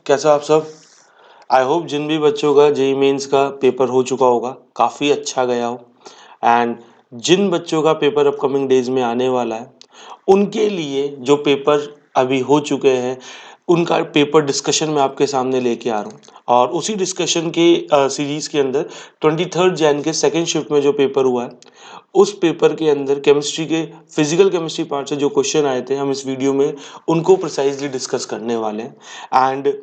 कैसे हो आप सब। आई होप जिन भी बच्चों का जेईई मेंस का पेपर हो चुका होगा काफ़ी अच्छा गया हो, एंड जिन बच्चों का पेपर अपकमिंग डेज में आने वाला है उनके लिए जो पेपर अभी हो चुके हैं उनका पेपर डिस्कशन मैं आपके सामने लेके आ रहा हूँ। और उसी डिस्कशन के सीरीज़ के अंदर 23 जैन के सेकेंड शिफ्ट में जो पेपर हुआ है उस पेपर के अंदर केमिस्ट्री के फिजिकल केमिस्ट्री पार्ट से जो क्वेश्चन आए थे हम इस वीडियो में उनको प्रिसाइजली डिस्कस करने वाले हैं। एंड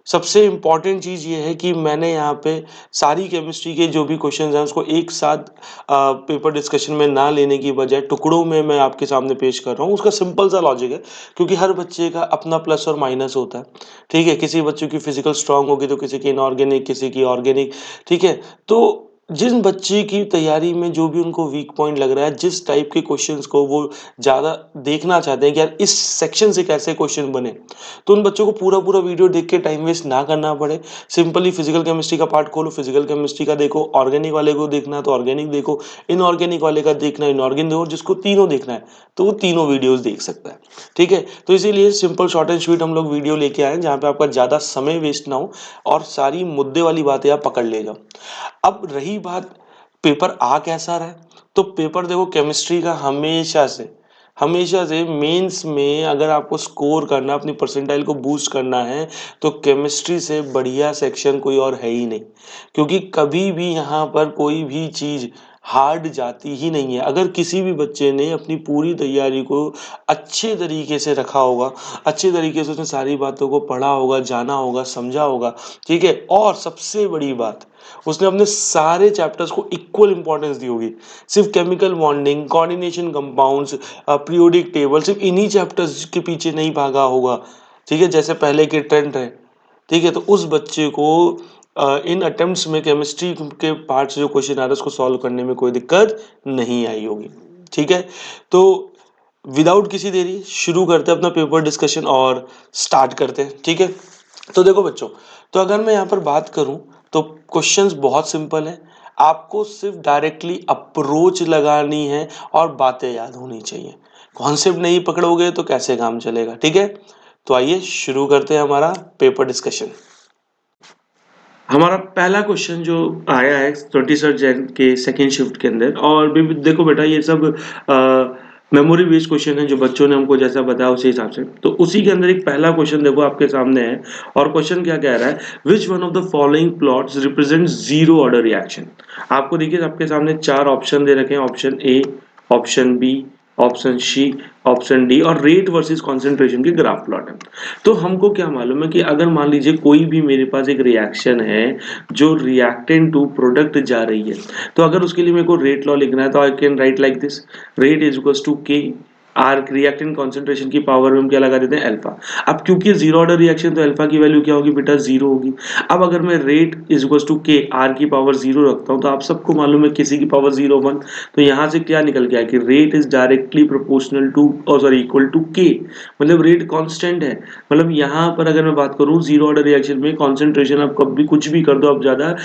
सबसे इम्पॉर्टेंट चीज़ ये है कि मैंने यहाँ पे सारी केमिस्ट्री के जो भी क्वेश्चंस हैं उसको एक साथ पेपर डिस्कशन में ना लेने की बजाय टुकड़ों में मैं आपके सामने पेश कर रहा हूँ। उसका सिंपल सा लॉजिक है, क्योंकि हर बच्चे का अपना प्लस और माइनस होता है। ठीक है, किसी बच्चों की फिजिकल स्ट्रांग होगी तो किसी की इनऑर्गेनिक, किसी की ऑर्गेनिक। ठीक है, तो जिन बच्चे की तैयारी में जो भी उनको वीक पॉइंट लग रहा है, जिस टाइप के क्वेश्चंस को वो ज़्यादा देखना चाहते हैं कि यार इस सेक्शन से कैसे क्वेश्चन बने, तो उन बच्चों को पूरा पूरा वीडियो देख के टाइम वेस्ट ना करना पड़े। सिंपली फिजिकल केमिस्ट्री का पार्ट खोलो, फिजिकल केमिस्ट्री का देखो, ऑर्गेनिक वाले को देखना है तो ऑर्गेनिक देखो, इनऑर्गेनिक वाले का देखना है इनऑर्गेनिक देखो, जिसको तीनों देखना है तो वो तीनों वीडियोस देख सकता है। ठीक है, तो इसीलिए सिंपल शॉर्ट एंड स्वीट हम लोग वीडियो लेके आए हैं जहाँ पे आपका ज़्यादा समय वेस्ट ना हो और सारी मुद्दे वाली बातें आप पकड़ ले जाओ। अब रही बात पेपर आ कैसा रहा है, तो पेपर देखो केमिस्ट्री का हमेशा से मेंस में अगर आपको स्कोर करना, अपनी परसेंटाइल को बूस्ट करना है तो केमिस्ट्री से बढ़िया सेक्शन कोई और है ही नहीं। क्योंकि कभी भी यहाँ पर कोई भी चीज़ हार्ड जाती ही नहीं है। अगर किसी भी बच्चे ने अपनी पूरी तैयारी को अच्छे तरीके से रखा होगा, अच्छे तरीके से उसने सारी बातों को पढ़ा होगा, जाना होगा, समझा होगा। ठीक है, और सबसे बड़ी बात, उसने अपने सारे चैप्टर्स को इक्वल इंपॉर्टेंस दी होगी। सिर्फ chemical bonding, coordination compounds, periodic table, सिर्फ इन्हीं चैप्टर्स के पीछे नहीं भागा होगा। ठीक है, जैसे पहले के ट्रेंड है। ठीक है, तो उस बच्चे को इन अटेम्प्ट्स में केमिस्ट्री के पार्ट से जो क्वेश्चन आ रहा है उसको सॉल्व करने में कोई दिक्कत नहीं आई होगी। ठीक है, तो विदाउट किसी देरी शुरू करते हैं अपना पेपर डिस्कशन और स्टार्ट करते हैं। ठीक है, तो देखो बच्चों, तो अगर मैं यहाँ पर बात करूँ तो क्वेश्चंस बहुत सिंपल है। आपको सिर्फ डायरेक्टली अप्रोच लगानी है और बातें याद होनी चाहिए। कॉन्सेप्ट नहीं पकड़ोगे तो कैसे काम चलेगा। ठीक है, तो आइए शुरू करते हैं हमारा पेपर डिस्कशन। हमारा पहला क्वेश्चन जो आया है 23 जैन के सेकेंड शिफ्ट के अंदर, और भी देखो बेटा ये सब मेमोरी बेस्ड क्वेश्चन है जो बच्चों ने हमको जैसा बताया उसी हिसाब से। तो उसी के अंदर एक पहला क्वेश्चन देखो आपके सामने है, और क्वेश्चन क्या कह रहा है, which one of the following plots represent zero order reaction. आपको देखिए आपके सामने चार ऑप्शन दे रखे हैं, option A, option B, option C, option D, और रेट वर्सेस कॉन्सेंट्रेशन के ग्राफ प्लॉट है। तो हमको क्या मालूम है कि अगर मान लीजिए कोई भी मेरे पास एक रिएक्शन है जो रिएक्टेंट टू प्रोडक्ट जा रही है, तो अगर उसके लिए मेरे को रेट लॉ लिखना है तो I can write like this, rate is equals to k r reactant concentration की पावर में हम क्या लगा देते हैं, अल्फा। अब क्योंकि जीरो ऑर्डर रिएक्शन तो अल्फा की वैल्यू क्या होगी बेटा, जीरो होगी। अब अगर मैं rate is equals to k r की पावर जीरो रखता हूं तो आप सबको मालूम है किसी की पावर जीरो वन, तो यहां से क्या निकल गया कि rate is directly proportional to और सॉरी इक्वल टू के, मतलब रेट कांस्टेंट है। मतलब यहाँ पर अगर मैं बात करूँ जीरो ऑर्डर रिएक्शन में कॉन्सेंट्रेशन आप कभी कुछ भी कर दो आप ज्यादा,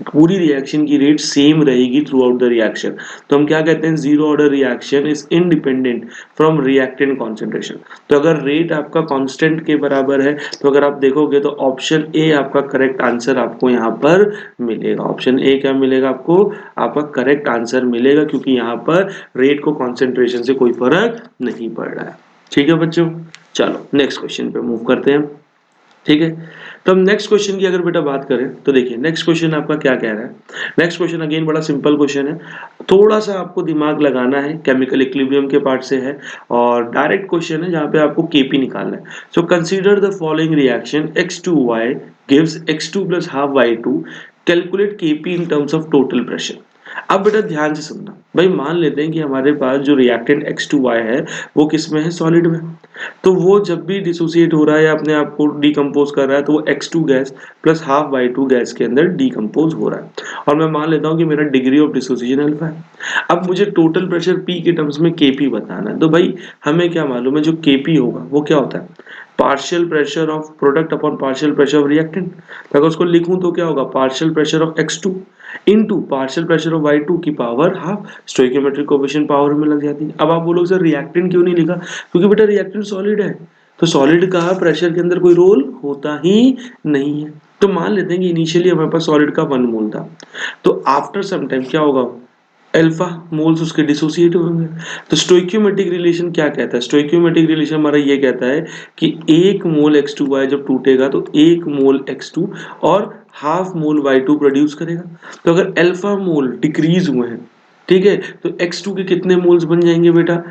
पूरी रिएक्शन की रेट सेम रहेगी थ्रू आउट द रिएक्शन। तो हम क्या कहते हैं, zero order reaction is independent from reactant concentration. तो अगर रेट आपका कांस्टेंट के बराबर है तो अगर आप देखोगे तो ऑप्शन ए आपका करेक्ट आंसर आपको यहाँ पर मिलेगा। ऑप्शन ए क्या मिलेगा आपको, आपका करेक्ट आंसर मिलेगा, क्योंकि यहाँ पर रेट को कॉन्सेंट्रेशन से कोई फर्क नहीं पड़ रहा है। ठीक है बच्चों, चलो नेक्स्ट क्वेश्चन पे मूव करते हैं। ठीक है, तो हम नेक्स्ट क्वेश्चन की अगर बेटा बात करें तो देखिए नेक्स्ट क्वेश्चन आपका क्या कह रहा है। नेक्स्ट क्वेश्चन अगेन बड़ा सिंपल क्वेश्चन है, थोड़ा सा आपको दिमाग लगाना है, केमिकल इक्विलिब्रियम के पार्ट से है और डायरेक्ट क्वेश्चन है जहाँ पे आपको केपी निकालना है। So consider the following reaction x2y gives x2 plus half y2, calculate KP in terms of total pressure. अब बेटा ध्यान से सुनना भाई, मान लेते हैं कि हमारे पास जो रिएक्टेंट x2y है वो किस में है, सॉलिड में। तो वो जब भी डिसोसिएट हो रहा है या अपने आप को डिकम्पोज कर रहा है तो वो x2 gas plus half y2 gas के अंदर डिकम्पोज हो रहा है, और मैं मान लेता हूं कि मेरा डिग्री ऑफ डिसोसिएशन अल्फा है। अब मुझे टोटल प्रेशर P के टर्म्स में Kp बताना है। तो भाई हमें क्या मालूम है, जो Kp होगा वो क्या होता है, partial pressure of product upon partial pressure of reactant. अगर उसको लिखूं तो क्या होगा, partial pressure of x2 into partial pressure of y2 की power half, stoichiometric coefficient power में लग जाती है। अब आप बोलोगे सर रिएक्टेंट क्यों नहीं लिखा, क्योंकि बेटा रिएक्टेंट सॉलिड है, तो सॉलिड का प्रेशर के अंदर कोई रोल होता ही नहीं है। तो मान लेते हैं कि इनिशियली हमारे पास सॉलिड का 1 मोल था, तो आफ्टर सम टाइम क्या होगा, अल्फा मोल्स उसके डिसोसिएट होंगे। तो स्टोइकियोमेट्रिक रिलेशन क्या कहता है, स्टोइकियोमेट्रिक रिलेशन हमारा ये कहता है कि 1 मोल X2Y जब टूटेगा तो 1 मोल X2 और हाफ मोल Y2 प्रोड्यूस करेगा। तो अगर अल्फा मोल डिक्रीज हुए हैं, ठीक है, तो X2 के कितने मोल्स बन जाएंगे बेटा,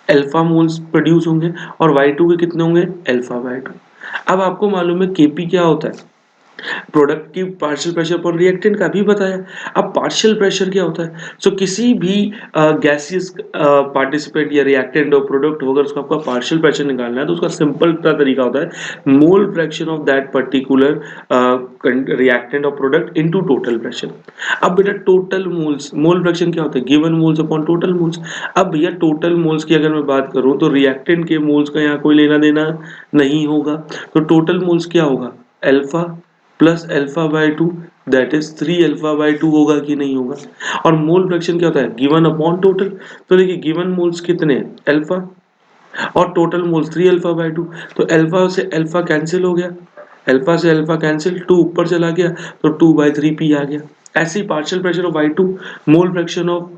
अल्फा मोल्स प्रोड्यूस होंगे, और Y2 के कितने होंगे, अल्फा Y2। अब आपको मालूम है Kp क्या होता है, प्रोडक्ट की पार्शियल प्रेशर पर रिएक्टेंट का भी बताया। अब पार्शियल प्रेशर क्या होता है, सो किसी भी गैसियस पार्टिसिपेंट या रिएक्टेंट और प्रोडक्ट होगा, उसका आपका पार्शियल प्रेशर निकालना है, तो उसका सिंपल सा तरीका होता है मोल fraction of that particular reactant और प्रोडक्ट इनटू टोटल प्रेशर। अब बेटा टोटल मोल्स, मोल फ्रैक्शन क्या होता है, given moles upon total moles. अब भैया टोटल मोल्स की अगर मैं बात करूं तो रिएक्टेंट के मोल्स का यहाँ कोई लेना देना नहीं होगा, तो टोटल मोल्स क्या होगा, alpha plus alpha by 2, that is 3 alpha by 2 होगा कि नहीं होगा। और मोल फ्रैक्शन क्या होता है, गिवन अपॉन टोटल। तो देखिए गिवन मोल्स कितने हैं, अल्फा, और टोटल मोल्स 3 अल्फा बाय 2, तो अल्फा से अल्फा कैंसिल हो गया, अल्फा से अल्फा कैंसिल, 2 ऊपर चला गया तो 2/3p आ गया। ऐसे ही partial pressure of Y2, mole fraction of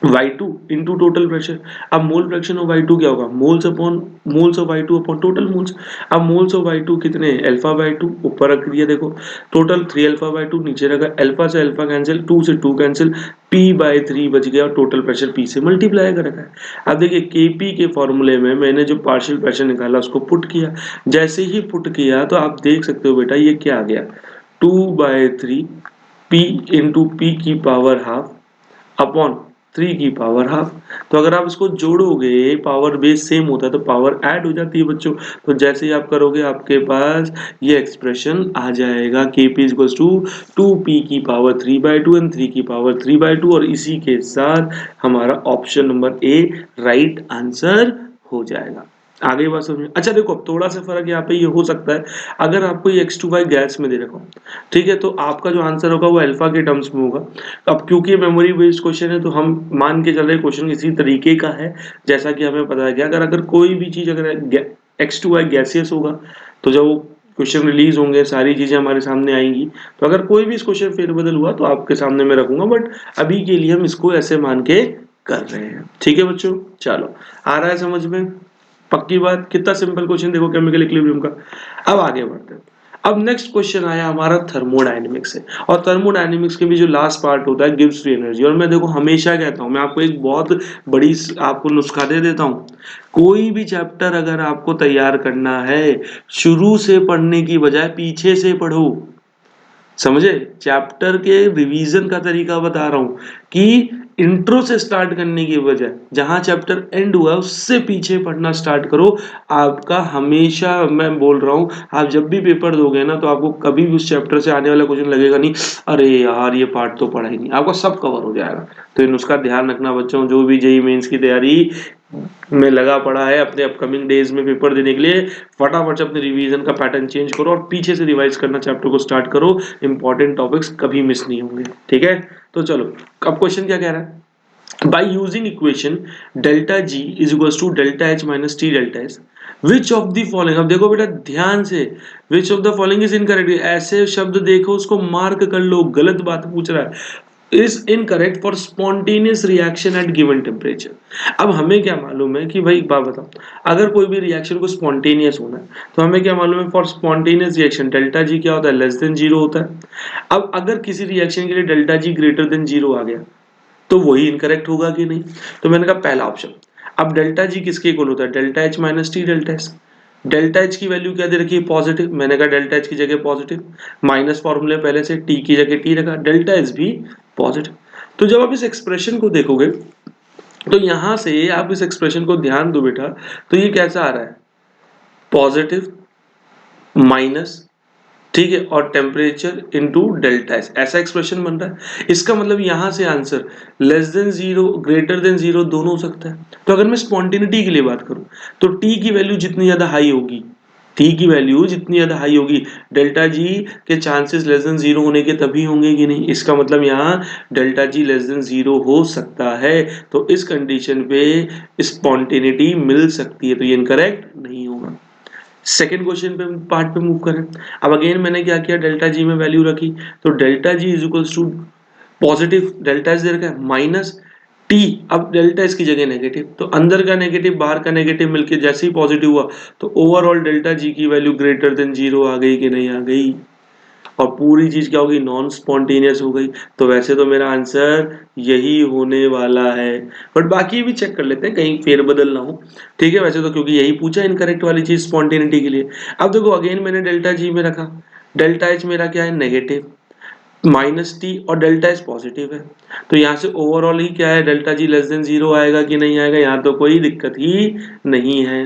Y2 into total pressure. अब मोल फ्रैक्शन ऑफ Y2 क्या होगा, moles upon moles of Y2 upon total moles. अब मोल्स ऑफ Y2 कितने हैं, अल्फा बाय 2 ऊपर रख दिया, देखो टोटल 3 अल्फा बाय 2 नीचे रखा, अल्फा से अल्फा कैंसिल, 2 से 2 कैंसिल, p/3 बच गया, और टोटल प्रेशर p से मल्टीप्लाई कर रखा है। अब देखिए Kp के फॉर्मूले में मैंने जो पार्शियल प्रेशर निकाला उसको पुट किया, जैसे ही पुट किया तो आप देख सकते हो बेटा ये क्या आ गया, 2/3 p इंटू पी की पावर हाफ अपॉन 3 की पावर हाफ। तो अगर आप इसको जोड़ोगे, पावर बेस सेम होता है तो पावर ऐड हो जाती है बच्चों। तो जैसे ही आप करोगे आपके पास ये एक्सप्रेशन आ जाएगा, Kp इक्वल्स टू 2p की पावर 3/2 एंड 3 की पावर 3/2, और इसी के साथ हमारा option number A right answer हो जाएगा। आगे बात समझ। अच्छा देखो अब थोड़ा सा फर्क यहाँ पे ये हो सकता है, अगर आपको ये X2Y गैस में दे रखा हो, ठीक है, तो आपका जो आंसर होगा वो अल्फा के टर्म्स में होगा। अब क्योंकि मेमोरी बेस्ड क्वेश्चन है तो हम मान के चल रहे क्वेश्चन इसी तरीके का है जैसा कि हमें पता है कि अगर कोई भी चीज अगर X2Y गैसियस होगा तो जब वो क्वेश्चन रिलीज होंगे सारी चीजें हमारे सामने आएंगी, तो अगर कोई भी इस क्वेश्चन फेरबदल हुआ तो आपके सामने मैं रखूंगा, बट अभी के लिए हम इसको ऐसे मान के कर रहे हैं। ठीक है बच्चों, चलो आ रहा है समझ में, पक्की बात, कितना सिंपल क्वेश्चन देखो केमिकल इक्विलिब्रियम का। अब आगे बढ़ते हैं। अब नेक्स्ट क्वेश्चन आया हमारा थर्मोडायनेमिक्स से, और थर्मोडायनेमिक्स के भी जो लास्ट पार्ट होता है गिव्स फ्री एनर्जी। और मैं देखो हमेशा कहता हूं, मैं आपको एक बहुत बड़ी आपको नुस्खा दे देता हूं, कोई भी चैप्टर अगर आपको तैयार करना है शुरू से पढ़ने की बजाय पीछे से पढ़ो, समझे, चैप्टर के रिवीजन का तरीका बता रहा हूं कि इंट्रो से स्टार्ट करने की बजाय जहां चैप्टर एंड हुआ उससे पीछे पढ़ना स्टार्ट करो। आपका हमेशा मैं बोल रहा हूं, आप जब भी पेपर दोगे ना तो आपको कभी भी उस चैप्टर से आने वाला क्वेश्चन लगेगा नहीं अरे यार ये पार्ट तो पढ़ा ही नहीं, आपका सब कवर हो जाएगा। तो इन उसका ध्यान रखना बच्चों, जो भी जेईई मेंस की तैयारी में लगा पड़ा है अपने अपकमिंग डेज में पेपर देने के लिए, फटाफट से अपने रिवीजन का पैटर्न चेंज करो और पीछे से रिवाइज करना चैप्टर को स्टार्ट करो, इंपॉर्टेंट टॉपिक्स कभी मिस नहीं होंगे। ठीक है, तो चलो अब क्वेश्चन क्या कह रहा है, by using equation delta G is equals to delta H minus T delta S, which of the following, अब देखो बेटा ध्यान से, which of the following is incorrect, ऐसे शब्द देखो उसको मार्क कर लो, गलत बात पूछ रहा है, is incorrect for spontaneous reaction at given temperature। अब हमें क्या मालूम है कि भाई एक बात बताओ, अगर कोई भी रिएक्शन को स्पॉन्टेनियस होना है तो हमें क्या मालूम है, for spontaneous reaction delta G क्या होता है, लेस देन जीरो होता है। अब अगर किसी रिएक्शन के लिए delta G greater than zero आ गया तो वही इनकरेक्ट होगा कि नहीं, तो मैंने कहा पहला ऑप्शन। अब डेल्टा जी किसके इक्वल होता है, delta H minus T delta S. Delta H की वैल्यू क्या दे रखी है, पॉजिटिव, मैंने कहा डेल्टा एच की जगह पॉजिटिव, माइनस फॉर्मूले पहले से, टी की जगह टी रखा, डेल्टा एस भी पॉजिटिव। तो जब आप इस एक्सप्रेशन को देखोगे तो यहां से आप इस एक्सप्रेशन को ध्यान दो बेटा, तो ये कैसा आ रहा है, पॉजिटिव माइनस, ठीक है, और टेम्परेचर इनटू डेल्टा एस, ऐसा एक्सप्रेशन बन रहा है। इसका मतलब यहां से answer less than zero greater than zero दोनों हो सकता है। तो अगर मैं स्पॉन्टेनिटी के लिए बात करूं तो टी की वैल्यू जितनी ज्यादा हाई होगी, टी की वैल्यू जितनी ज्यादा हाई होगी, डेल्टा जी के चांसेस लेस देन जीरो होने के तभी होंगे कि नहीं, इसका मतलब यहाँ delta G less than zero हो सकता है, तो इस कंडीशन पे स्पॉन्टेनिटी मिल सकती है, तो ये इनकरेक्ट नहीं होगा। सेकेंड क्वेश्चन पे पार्ट पे मूव करें। अब अगेन मैंने क्या किया, डेल्टा जी में वैल्यू रखी, तो delta G is equals to positive delta S दे रखा है माइनस टी, अब डेल्टा एस की जगह नेगेटिव, तो अंदर का नेगेटिव बाहर का नेगेटिव मिलके जैसे ही पॉजिटिव हुआ तो ओवरऑल डेल्टा जी की वैल्यू ग्रेटर देन जीरो आ गई कि नहीं आ गई, और पूरी चीज क्या होगी, नॉन स्पॉन्टेनियस हो गई। तो वैसे तो मेरा आंसर यही होने वाला है, बट बाकी भी चेक कर लेते हैं कहीं फेरबदल ना हो। ठीक है, वैसे तो क्योंकि यही पूछा इनकरेक्ट वाली चीज स्पॉन्टेनिटी के लिए। अब देखो अगेन मैंने डेल्टा जी में रखा, डेल्टा एच मेरा क्या है नेगेटिव, माइनस टी, और डेल्टा एस पॉजिटिव है, तो यहाँ से ओवरऑल ही क्या है, delta G less than zero आएगा कि नहीं आएगा, यहाँ तो कोई दिक्कत ही नहीं है।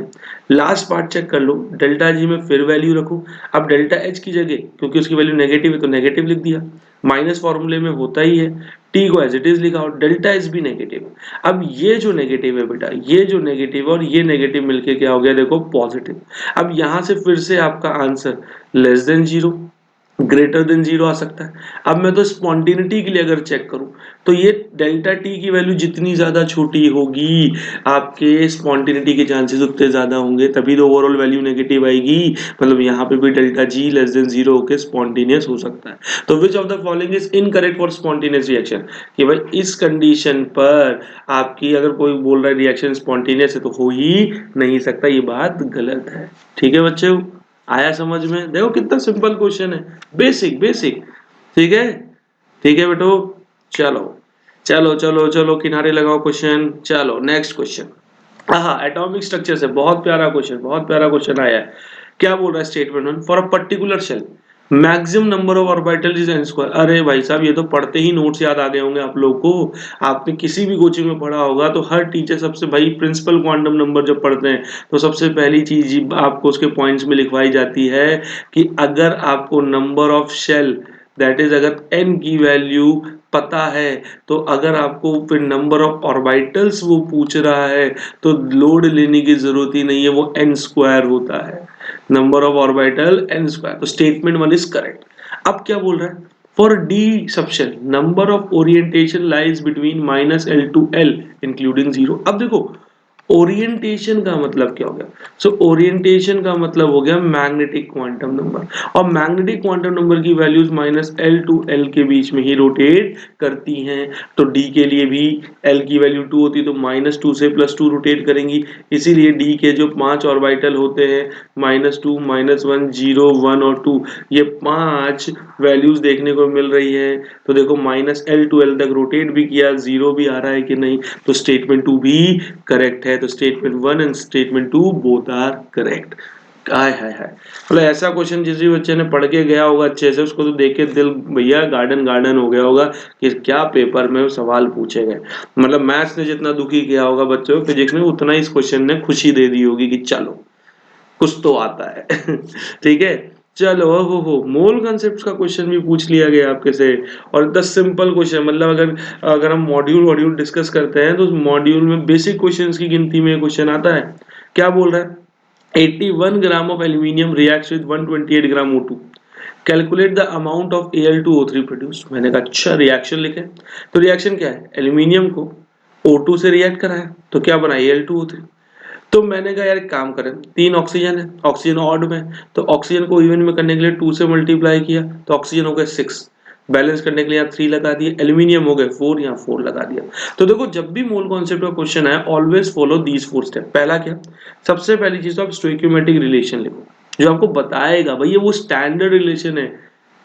लास्ट पार्ट चेक कर लो, डेल्टा जी में फिर वैल्यू रखो, अब डेल्टा एच की जगह क्योंकि उसकी वैल्यू नेगेटिव है तो नेगेटिव लिख दिया, माइनस फॉर्मूले में होता ही है, टी को एज इट इज लिखा, और डेल्टा एस भी नेगेटिव है। अब ये जो नेगेटिव है बेटा, ये जो नेगेटिव और ये नेगेटिव मिलके क्या हो गया देखो पॉजिटिव। अब यहाँ से फिर से आपका answer less than zero greater than zero आ सकता है। अब मैं तो स्पॉन्टिनिटी के लिए अगर चेक करूं तो ये डेल्टा टी की वैल्यू जितनी ज्यादा छोटी होगी आपके स्पॉन्टिनिटी के चांसेस उतने ज्यादा होंगे, तभी तो ओवरऑल वैल्यू नेगेटिव आएगी, मतलब यहाँ पे भी delta G less than zero होकर स्पॉन्टिनियस हो सकता है। तो which of the following is incorrect for spontaneous reaction, कि भाई इस कंडीशन पर आपकी अगर कोई बोल रहा है रिएक्शन स्पॉन्टिनियस है तो हो ही नहीं सकता, ये बात गलत है। ठीक है बच्चों, आया समझ में, देखो कितना सिंपल क्वेश्चन है, बेसिक बेसिक। ठीक है, ठीक है बेटो, चलो चलो चलो चलो किनारे लगाओ क्वेश्चन, चलो नेक्स्ट क्वेश्चन। हाँ, एटॉमिक स्ट्रक्चर से बहुत प्यारा क्वेश्चन, बहुत प्यारा क्वेश्चन आया है। क्या बोल रहा है statement one, for a particular shell maximum number of orbital is n square. अरे भाई साहब ये तो पढ़ते ही नोट्स याद आ गए होंगे आप लोग को, आपने किसी भी कोचिंग में पढ़ा होगा तो हर टीचर सबसे, भाई प्रिंसिपल क्वांटम नंबर जब पढ़ते हैं तो सबसे पहली चीज आपको उसके पॉइंट्स में लिखवाई जाती है कि अगर आपको number of shell that is अगर n की वैल्यू पता है, तो अगर आपको फिर नंबर ऑफ ऑर्बिटल्स वो पूछ रहा है तो लोड लेने की जरूरत ही नहीं है, वो n स्क्वायर होता है, number of orbital n square. तो स्टेटमेंट वन इज करेक्ट। अब क्या बोल रहा है, for D subshell number of orientation lies between minus L two L including zero. अब देखो ओरिएंटेशन का मतलब क्या हो गया, सो ओरिएंटेशन का मतलब हो गया मैग्नेटिक क्वांटम नंबर, और मैग्नेटिक क्वांटम नंबर की values minus L two L के बीच में ही रोटेट करती हैं। तो डी के लिए भी एल की वैल्यू टू होती तो माइनस टू से प्लस टू रोटेट करेंगी, इसीलिए डी के जो 5 ऑर्बिटल होते हैं minus two minus one zero one और टू, ये 5 वैल्यूज देखने को मिल रही है। तो देखो माइनस एल टू एल तक रोटेट भी किया, जीरो भी आ रहा है कि नहीं, तो स्टेटमेंट टू भी करेक्ट है। तो statement one and statement two both are correct. हाय हाय हाय, मतलब ऐसा क्वेश्चन जिस भी बच्चे ने पढ़ के गया होगा अच्छे से, उसको तो देख के दिल भैया गार्डन गार्डन हो गया होगा कि क्या पेपर में सवाल पूछे गए। मतलब मैथ्स ने जितना दुखी किया होगा बच्चों को फिजिक्स में, उतना इस क्वेश्चन ने खुशी दे दी होगी कि चलो कुछ तो आता है। ठीक है, चलो हो मोल कॉन्सेप्ट्स का क्वेश्चन भी पूछ लिया गया आपके से, और 10 सिंपल क्वेश्चन, मतलब अगर अगर हम मॉड्यूल वॉड्यूल डिस्कस करते हैं तो मॉड्यूल में बेसिक क्वेश्चंस की गिनती में क्वेश्चन आता है। क्या बोल रहा है, 81 ग्राम of aluminium reacts with 128 gram O2. Calculate the amount of Al2O3 produce. मैंने कहा अच्छा रिएक्शन लिखे, तो रिएक्शन क्या है, एल्यूमिनियम को O2 से रिएक्ट कराया तो क्या बना Al2O3। तो मैंने कहा यार एक काम करें, 3 ऑक्सीजन है, ऑक्सीजन ऑड में, तो ऑक्सीजन को इवन में करने के लिए 2 से मल्टीप्लाई किया तो ऑक्सीजन हो गए 6, बैलेंस करने के लिए यहाँ 3 लगा दिए, एल्यूमिनियम हो गए 4, यहाँ 4 लगा दिया। तो देखो जब भी मोल कॉन्सेप्ट का क्वेश्चन है ऑलवेज फॉलो दीज 4 स्टेप। पहला क्या, सबसे पहली चीज तो आप स्टोइकियोमेट्रिक रिलेशन लिखो जो आपको बताएगा भाई ये वो स्टैंडर्ड रिलेशन है।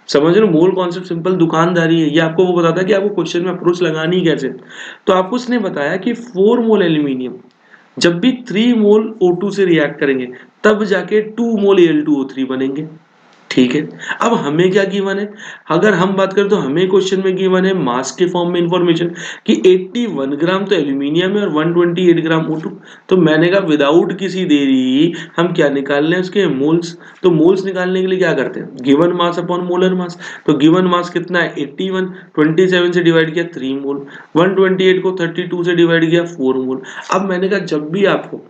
समझ रहे हो, मोल कॉन्सेप्ट सिंपल दुकानदारी है, ये आपको वो बताता है कि आपको क्वेश्चन में अप्रोच लगानी कैसे। तो आपको उसने बताया कि 4 मोल एल्यूमिनियम जब भी 3 मोल O2 से रिएक्ट करेंगे तब जाके 2 मोल Al2O3 बनेंगे। ठीक है, अब हमें क्या गिवन है, अगर हम बात करें तो हमें क्वेश्चन में गिवन है मास के फॉर्म में इंफॉर्मेशन कि 81 ग्राम तो एल्यूमिनियम है और 128 ग्राम O2। तो मैंने कहा विदाउट किसी देरी हम क्या निकाल लें उसके मोल्स। तो मोल्स निकालने के लिए क्या करते हैं, given mass upon molar mass. तो गिवन मास कितना है 81, 27 से डिवाइड किया 3 मोल, 128 को 32 से डिवाइड किया 4 मोल। अब मैंने कहा जब भी आपको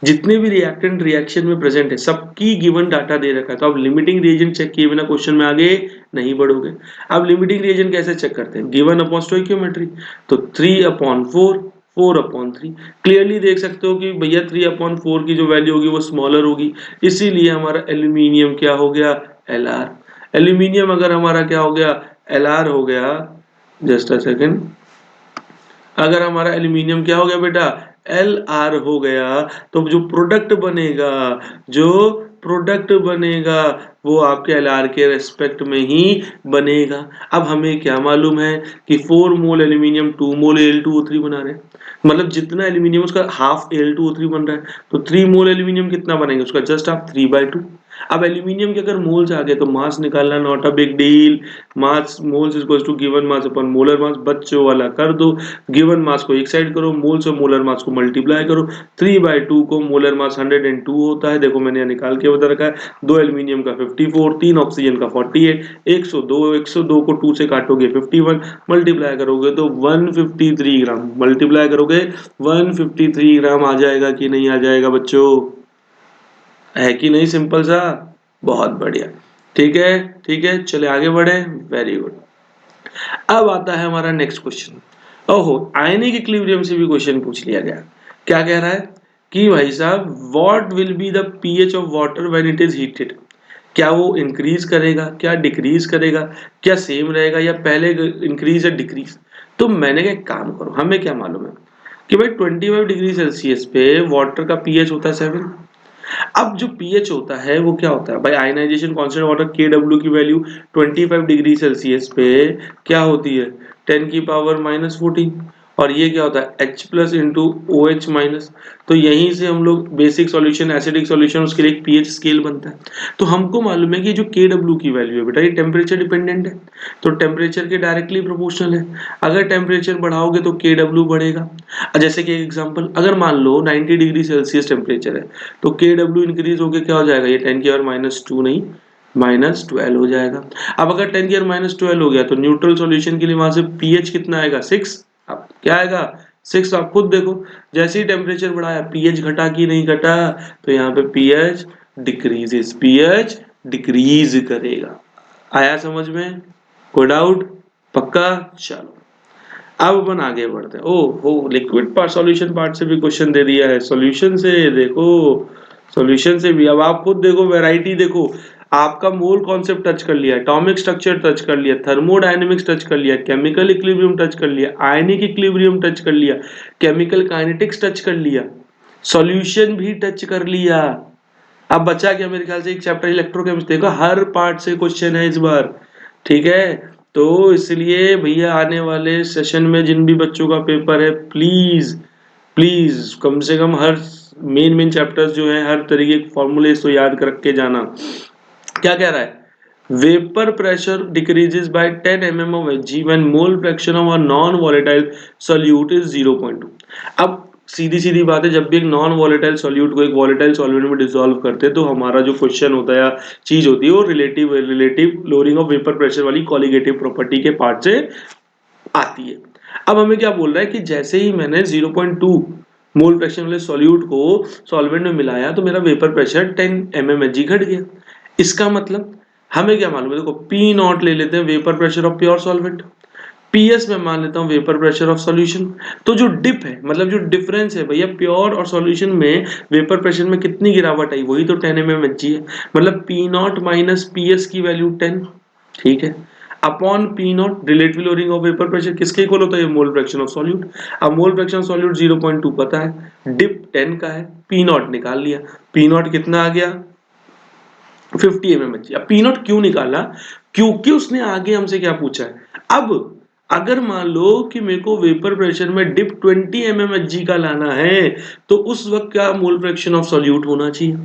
जितने भी रिएक्टेंट रिएक्शन में प्रेजेंट है सबकी गिवन डाटा दे रखा है, तो आप लिमिटिंग रिएजेंट चेक किए बिना क्वेश्चन में आगे नहीं बढ़ोगे। अब लिमिटिंग रिएजेंट कैसे चेक करते हैं, गिवन अपॉन स्टोइकियोमेट्री, तो 3 अपॉन 4 4/3। क्लियरली देख सकते हो कि भैया 3/4 की जो वैल्यू होगी वो स्मॉलर होगी, इसीलिए हमारा एल्यूमिनियम क्या हो गया, Lr। एल्यूमिनियम अगर हमारा क्या हो गया, Lr हो गया, जस्ट अ सेकेंड, अगर हमारा एल्यूमिनियम क्या हो गया बेटा, Lr हो गया, तो जो प्रोडक्ट बनेगा, जो प्रोडक्ट बनेगा वो आपके Lr के रेस्पेक्ट में ही बनेगा। अब हमें क्या मालूम है कि 4 मोल एल्यूमिनियम 2 मोल Al2O3 बना रहे हैं, मतलब जितना एल्यूमिनियम उसका हाफ Al2O3 बन रहा है, तो 3 मोल एल्यूमिनियम कितना बनेंगे उसका, जस्ट आप 3/2। अब एल्यूमिनियम के अगर मोल्स आ गए तो मास निकालना not a big deal, mass moles is equals to given mass upon molar mass, बच्चों वाला कर दो, गिवन मास को एक साइड करो, मोल्स और मोलर मास को मल्टीप्लाई करो, 3/2 को मोलर मास 102 होता है, देखो मैंने यहाँ निकाल के बता रखा है, 2 एल्यूमिनियम का 54, 3 ऑक्सीजन का 48, 102 को 2 से काटोगे 51, मल्टीप्लाई करोगे तो 153 ग्राम, मल्टीप्लाई करोगे 153 ग्राम आ जाएगा कि नहीं आ जाएगा बच्चों, है कि नहीं, सिंपल सा, बहुत बढ़िया। ठीक है, ठीक है, चले आगे बढ़े, वेरी गुड। अब आता है हमारा नेक्स्ट क्वेश्चन। ओहो, आयनिक इक्विलिब्रियम से भी क्वेश्चन पूछ लिया गया। क्या कह रहा है कि भाई साहब what will be the pH of water when it is heated, क्या वो इंक्रीज करेगा, क्या डिक्रीज करेगा, क्या सेम रहेगा, या पहले इंक्रीज या डिक्रीज। तो मैंने कहा एक काम करो, हमें क्या मालूम है कि भाई 25 डिग्री सेल्सियस पे वाटर का पीएच होता है 7। अब जो पीएच होता है वो क्या होता है भाई, आयनाइजेशन कांस्टेंट वाटर Kw की वैल्यू 25 डिग्री सेल्सियस पे क्या होती है, 10⁻⁻14, और ये क्या होता है H plus into O H minus. तो यहीं से हम लोग बेसिक सॉल्यूशन, एसिडिक सॉल्यूशन, उसके लिए एक पीएच स्केल बनता है। तो हमको मालूम है कि जो Kw की वैल्यू है बेटा ये टेम्परेचर डिपेंडेंट है, तो टेम्परेचर के डायरेक्टली प्रोपोर्शनल है। अगर टेम्परेचर बढ़ाओगे तो Kw बढ़ेगा। जैसे कि एग्जांपल, अगर मान लो 90 डिग्री सेल्सियस टेम्परेचर है तो Kw इंक्रीज होकर क्या हो जाएगा, ये 10⁻⁻2 नहीं, -12 हो जाएगा। अब अगर 10⁻⁻12 हो गया तो न्यूट्रल सॉल्यूशन के लिए वहां से पीएच कितना आएगा, 6। अब क्या आएगा, 6। आप खुद देखो, जैसे ही टेम्परेचर बढ़ाया पीएच घटा कि नहीं घटा, तो यहाँ पे पीएच डिक्रीजेस, पीएच डिक्रीज करेगा। आया समझ में, कोई डाउट, पक्का, चलो अब अपन आगे बढ़ते हैं। ओ हो, लिक्विड पार्ट सॉल्यूशन पार्ट से भी क्वेश्चन दे दिया है, सॉल्यूशन से देखो, सॉल्यूशन से भी। अब आप खुद देखो, वैरायटी देखो, आपका मोल कॉन्सेप्ट टच कर लिया, एटॉमिक स्ट्रक्चर टच कर लिया, थर्मोडायनेमिक्स टच कर लिया, केमिकल इक्विलिब्रियम टच कर लिया, आयनिक इक्विलिब्रियम टच कर लिया, केमिकल काइनेटिक्स टच कर लिया, सॉल्यूशन भी टच कर लिया। अब बचा क्या, मेरे ख्याल से एक चैप्टर इलेक्ट्रोकेमिस्ट्री, देखो हर पार्ट से क्वेश्चन है इस बार। ठीक है, तो इसलिए भैया आने वाले सेशन में जिन भी बच्चों का पेपर है, प्लीज प्लीज कम से कम हर मेन मेन चैप्टर्स जो है हर तरीके के फॉर्मूले तो याद कर के जाना। क्या कह रहा है, vapour pressure decreases by 10 mm of Hg when mole fraction of a non volatile solute is 0.2। अब सीधी सीधी बात है, जब भी एक नॉन वॉलेटाइल सॉल्यूट को एक वॉलेटाइल सॉल्वेंट में डिसॉल्व करते हैं तो हमारा जो क्वेश्चन होता है या चीज होती है वो relative relative lowering of vapour pressure वाली कॉलिगेटिव प्रॉपर्टी के पार्ट से आती है। अब हमें क्या बोल रहा है कि जैसे ही मैंने 0.2 मोल फ्रैक्शन वाले सॉल्यूट को सॉल्वेंट में मिलाया तो मेरा वेपर प्रेशर 10 mmHg घट गया। इसका मतलब हमें क्या मालूम है, देखो पी नॉट ले लेते हैं, vapour pressure of pure solvent, PS में मान लेता हूँ वेपर प्रेशर ऑफ सॉल्यूशन। तो जो डिप है, मतलब जो डिफरेंस है भैया प्योर और सॉल्यूशन में वेपर प्रेशर में कितनी गिरावट आई, वही तो 10 mmHg है, मतलब पी नॉट माइनस पीएस की वैल्यू 10। ठीक है, upon P not relative lowering of vapour pressure किसके इक्वल होता है, मोल फ्रैक्शन ऑफ सॉल्यूट। अब मोल फ्रैक्शन ऑफ सॉल्यूट 0.2 पता है, डिप 10 का है, पी नॉट निकाल लिया, पी नॉट कितना आ गया 50 mmHg। अब पी नॉट क्यों निकाला, क्योंकि उसने आगे हमसे क्या पूछा है। अब अगर मान लो कि मेरे को वेपर प्रेशर में डिप 20 mmHg का लाना है तो उस वक्त क्या मोल फ्रैक्शन ऑफ सॉल्यूट होना चाहिए।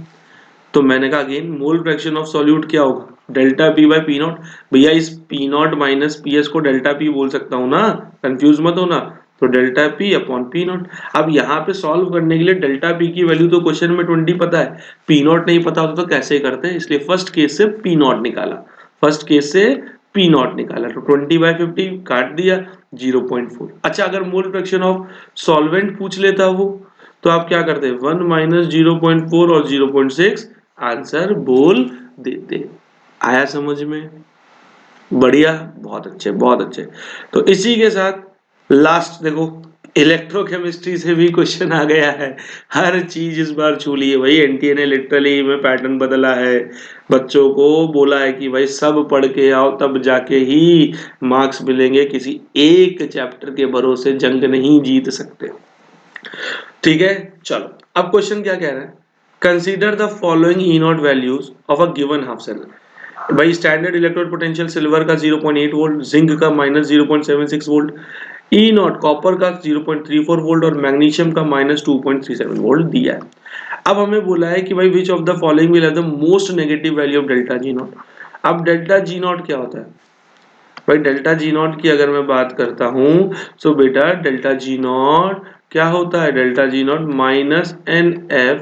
तो मैंने कहा again mole fraction of solute क्या होगा, delta P by P not. भैया इस P not minus P S को डेल्टा पी बोल सकता हूं ना, कंफ्यूज मत होना। तो delta P upon P not. अब यहाँ पे सॉल्व करने के लिए डेल्टा पी की वैल्यू तो क्वेश्चन में 20 पता है, पी नॉट नहीं पता होता तो कैसे करते हैं, इसलिए फर्स्ट केस से पी नॉट निकाला, फर्स्ट केस से पी नॉट निकाला, तो 20/50 काट दिया 0.4। अच्छा, अगर मोल फ्रैक्शन ऑफ सॉल्वेंट पूछ लेता वो तो आप क्या करते, 1 माइनस 0.4 और 0.6 आंसर बोल देते। आया समझ में, बढ़िया, बहुत अच्छे बहुत अच्छे। तो इसी के साथ लास्ट देखो, इलेक्ट्रोकेमिस्ट्री से भी क्वेश्चन आ गया है। हर चीज इस बार छू ली है भाई। एनटीए ने लिटरली में पैटर्न बदला है, बच्चों को बोला है कि भाई सब पढ़ के आओ तब जाके ही मार्क्स मिलेंगे, किसी एक चैप्टर के भरोसे जंग नहीं जीत सकते। ठीक है, चलो अब क्वेश्चन क्या कह रहा है, consider the following E naught values of a given half cell. भाई स्टैंडर्ड इलेक्ट्रोड पोटेंशियल सिल्वर का 0.8 वोल्ट, जिंक का -0.76 वोल्ट, ई नॉट कॉपर का 0.34 वोल्ट और मैग्नीशियम का -2.37 वोल्ट दिया है। अब हमें बोला है कि भाई विच of the following will have the most negative value of delta G not. अब डेल्टा जी नॉट क्या होता है भाई, डेल्टा जी नॉट की अगर मैं बात करता हूं तो बेटा डेल्टा जी नॉट क्या होता है, delta G naught -NF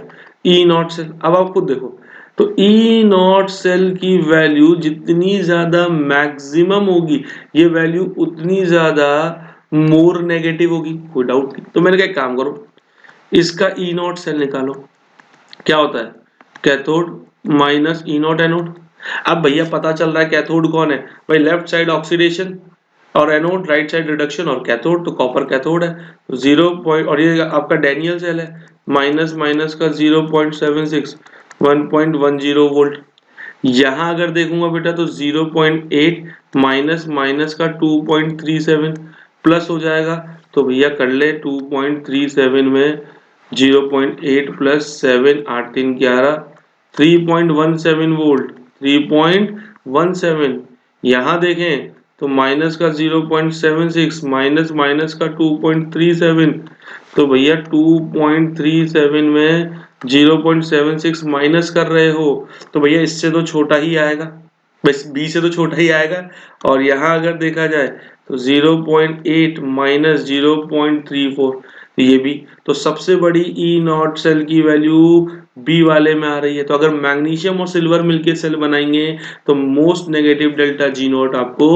E naught cell. अब आप खुद देखो तो ई नॉट सेल की वैल्यू जितनी ज्यादा मैक्सिमम होगी, ये वैल्यू उतनी ज्यादा मोर नेगेटिव होगी, कोई डाउट नहीं। तो मैंने कहा एक काम करो, इसका ई नॉट सेल निकालो, क्या होता है cathode minus E not anode. अब भैया पता चल रहा है कैथोड कौन है भाई, लेफ्ट साइड ऑक्सीडेशन और एनोड राइट साइड रिडक्शन, और कैथोड तो कॉपर कैथोड है। तो 0 और ये आपका डैनियल सेल है, माइनस माइनस का 0.76 1.10 वोल्ट। यहां अगर देखूंगा बेटा तो 0.8 माइनस माइनस का 2.37 प्लस हो जाएगा। तो भैया कर ले 2.37 में 0.8 प्लस 7 8 3 11 3.17 वोल्ट 3.17। यहां देखें तो माइनस का 0.76 माइनस माइनस का 2.37, तो भैया 2.37 में 0.76 माइनस कर रहे हो तो भैया इससे तो छोटा ही आएगा, बस बी से तो छोटा ही आएगा। और यहाँ अगर देखा जाए तो 0.8 माइनस 0.34, ये भी तो सबसे बड़ी ई नॉट सेल की वैल्यू बी वाले में आ रही है। तो अगर मैग्नीशियम और सिल्वर मिलके सेल बनाएंगे तो most negative delta G not आपको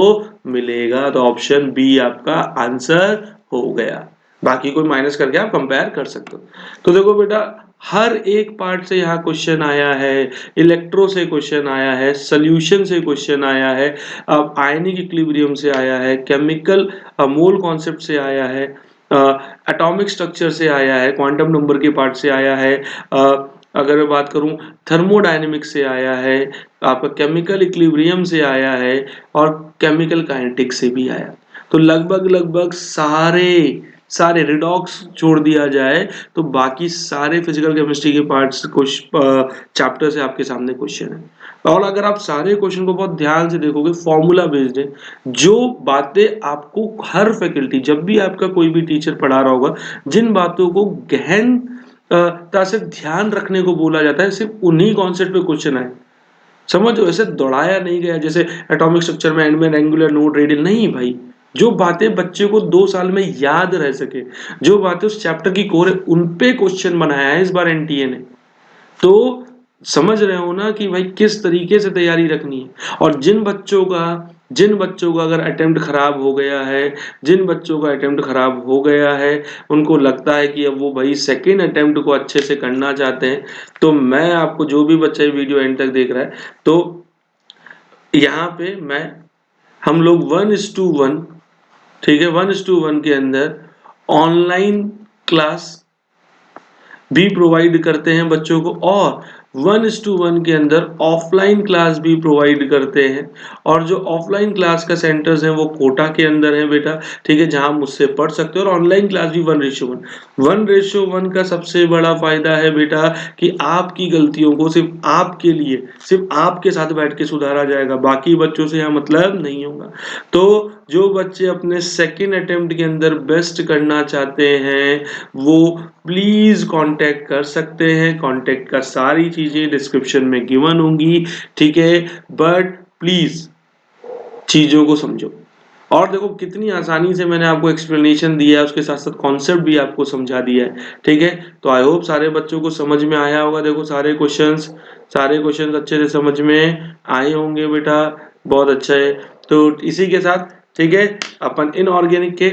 मिलेगा। तो ऑप्शन बी आपका आंसर हो गया। बाकी कोई माइनस करके आप कंपेयर कर सकते हो। तो देखो बेटा हर एक पार्ट से यहाँ क्वेश्चन आया है, इलेक्ट्रो से क्वेश्चन आया है, सोल्यूशन से क्वेश्चन आया है, अब आयनिक इक्विलिब्रियम से आया है, केमिकल मोल कॉन्सेप्ट से आया है, एटॉमिक स्ट्रक्चर से आया है, क्वांटम नंबर के पार्ट से आया है, अगर मैं बात करूं थर्मोडायनेमिक्स से आया है, आपका केमिकल इक्विलिब्रियम से आया है और केमिकल काइनेटिक्स से भी आया। तो लगभग लगभग सारे सारे रिडॉक्स छोड़ दिया जाए तो बाकी सारे फिजिकल केमिस्ट्री के पार्ट्स कुछ चैप्टर से आपके सामने क्वेश्चन है। और अगर आप सारे क्वेश्चन को बहुत ध्यान से देखोगे फॉर्मूला बेस्ड है, जो बातें आपको हर फैकल्टी जब भी आपका कोई भी टीचर पढ़ा रहा होगा, जिन बातों को गहन तरह से ध्यान रखने को बोला जाता है, सिर्फ उन्हीं कॉन्सेप्ट पे क्वेश्चन आए। समझो ऐसे दौड़ाया नहीं गया जैसे एटॉमिक स्ट्रक्चर में एंड में एंगुलर नोड रेडियल, नहीं भाई। जो बातें बच्चे को 2 साल में याद रह सके, जो बातें उस चैप्टर की कोर है, उन पे क्वेश्चन बनाया है इस बार एनटीए ने। तो समझ रहे हो ना कि भाई किस तरीके से तैयारी रखनी है। और जिन बच्चों का अगर अटेम्प्ट खराब हो गया है, जिन बच्चों का अटेम्प्ट खराब हो गया है, उनको लगता है कि अब वो भाई सेकेंड अटेम्प्ट को अच्छे से करना चाहते हैं, तो मैं आपको, जो भी बच्चा ये वीडियो एंड तक देख रहा है, तो यहाँ पे हम लोग 1:1, ठीक है, 1:1 के अंदर ऑनलाइन क्लास भी प्रोवाइड करते हैं बच्चों को, और 1:1 के अंदर ऑफलाइन क्लास भी प्रोवाइड करते हैं। और जो ऑफलाइन क्लास का सेंटर्स हैं वो कोटा के अंदर है बेटा, ठीक है, जहां मुझसे पढ़ सकते हो। और ऑनलाइन क्लास भी 1:1। 1:1 का सबसे बड़ा फायदा है बेटा कि आपकी गलतियों को सिर्फ आपके लिए, सिर्फ आपके साथ बैठ के सुधारा जाएगा, बाकी बच्चों से यहाँ मतलब नहीं होगा। तो जो बच्चे अपने सेकेंड अटेम्प्ट के अंदर बेस्ट करना चाहते हैं वो प्लीज कांटेक्ट कर सकते हैं। कांटेक्ट का सारी चीजें डिस्क्रिप्शन में गिवन होंगी, ठीक है, बट प्लीज चीजों को समझो। और देखो कितनी आसानी से मैंने आपको एक्सप्लेनेशन दिया है, उसके साथ साथ कॉन्सेप्ट भी आपको समझा दिया है, ठीक है। तो आई होप सारे बच्चों को समझ में आया होगा। देखो सारे क्वेश्चंस अच्छे से समझ में आए होंगे बेटा, बहुत अच्छा है। तो इसी के साथ, ठीक है, अपन इनऑर्गेनिक के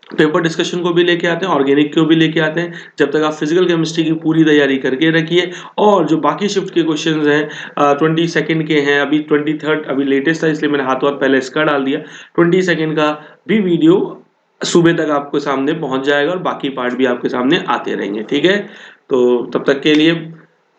पेपर डिस्कशन को भी लेके आते हैं, ऑर्गेनिक को भी लेके आते हैं। जब तक आप फिजिकल केमिस्ट्री की पूरी तैयारी करके रखिए। और जो बाकी शिफ्ट के क्वेश्चंस हैं 22 के हैं, अभी 23 अभी लेटेस्ट था इसलिए मैंने हाथों हाथ पहले इसका डाल दिया। 22 का भी वीडियो सुबह तक आपके सामने पहुंच जाएगा और बाकी पार्ट भी आपके सामने आते रहेंगे, ठीक है। तो तब तक के लिए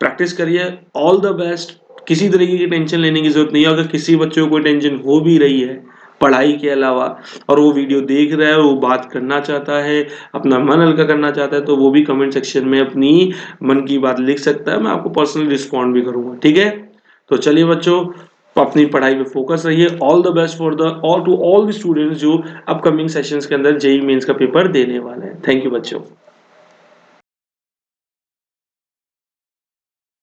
प्रैक्टिस करिए, ऑल द बेस्ट। किसी तरीके की टेंशन लेने की जरूरत नहीं है। अगर किसी बच्चे को कोई टेंशन हो भी रही है पढ़ाई के अलावा और वो वीडियो देख रहा है, वो बात करना चाहता है, अपना मन हल्का करना चाहता है, तो वो भी कमेंट सेक्शन में अपनी मन की बात लिख सकता है। मैं आपको पर्सनली रिस्पॉन्ड भी करूंगा, ठीक है। तो चलिए बच्चों, अपनी पढ़ाई पे फोकस रहिए। All the best for the all to all the students जो अपकमिंग सेशंस के अंदर जेईई मेंस का पेपर देने वाले हैं। थैंक यू बच्चों।